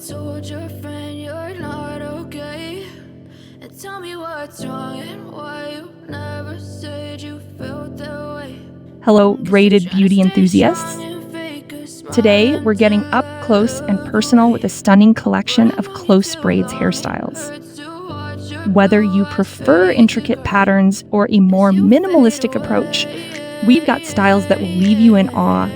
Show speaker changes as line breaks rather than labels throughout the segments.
told your friend you're not okay? And tell me what's wrong and why you never said you felt that way.
Hello, braided beauty enthusiasts. Today, we're getting up close and personal with a stunning collection of close braids hairstyles. Whether you prefer intricate patterns or a more minimalistic approach, we've got styles that will leave you in awe.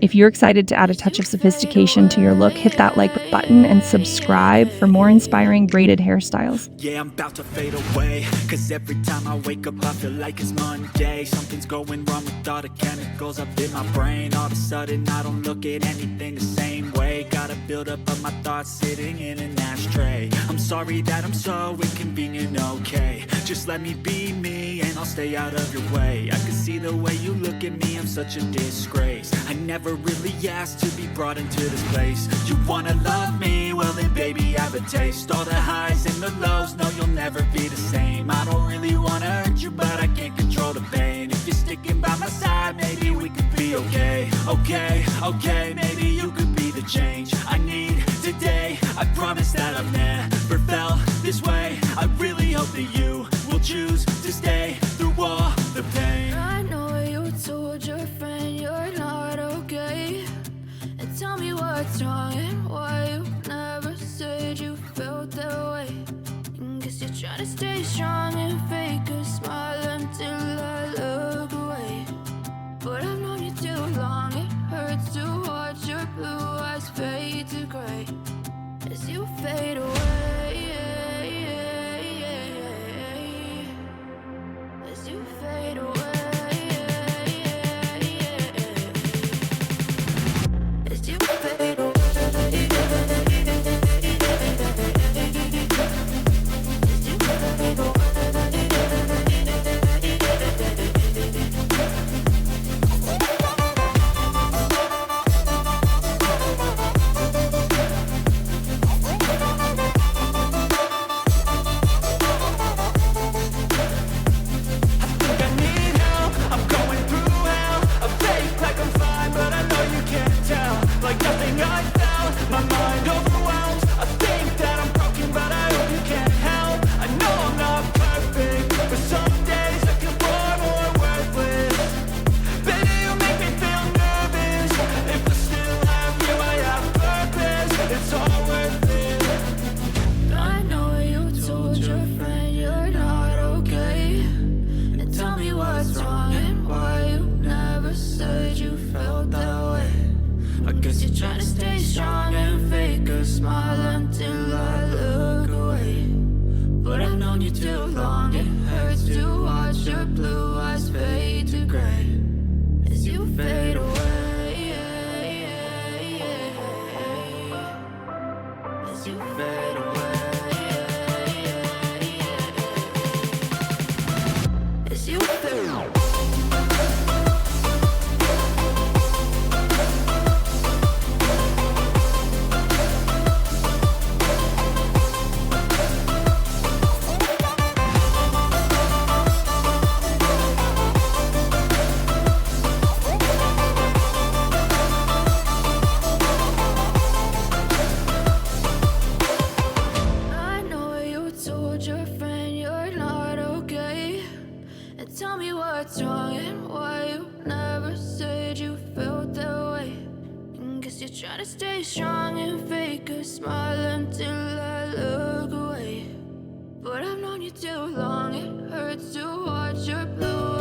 If you're excited to add a touch of sophistication to your look, hit that like button and subscribe for more inspiring braided hairstyles.
Yeah, I'm about to fade away, cause every time I wake up I feel like it's Monday. Something's going wrong with all the chemicals up in my brain. All of a sudden I don't look at anything the same way. Gotta build up of my thoughts sitting in an ashtray. I'm sorry that I'm so inconvenient, okay? Just let me be me and I'll stay out of your way. I can see the way you look at me, I'm such a disgrace. I never really asked to be brought into this place. You wanna love me? Well then baby, have a taste. All the highs and the lows, no you'll never be the same. I don't really wanna hurt you, but I can't control the pain. If you're sticking by my side, maybe we could be okay. Okay, maybe you could be the change I need today. I promise that I've never felt this way. I really hope that you will choose to stay through all the pain.
I know you told your friend you're not okay. And tell me what's wrong and why you never said you felt that way. Guess you're trying to stay strong and fake a smile until I look away. But I've known you too long, it hurts to watch your blue eyes fade to gray as you fade away. As you fade away. As you fade away. Trying to stay strong and fake a smile until I look away. But I've known you too long, it hurts to watch your blue eyes fade to gray as you fade away. As you fade away. As you fade away. Tell me what's wrong and why you never said you felt that way. Guess you're trying to stay strong and fake a smile until I look away. But I've known you too long, it hurts to watch your blue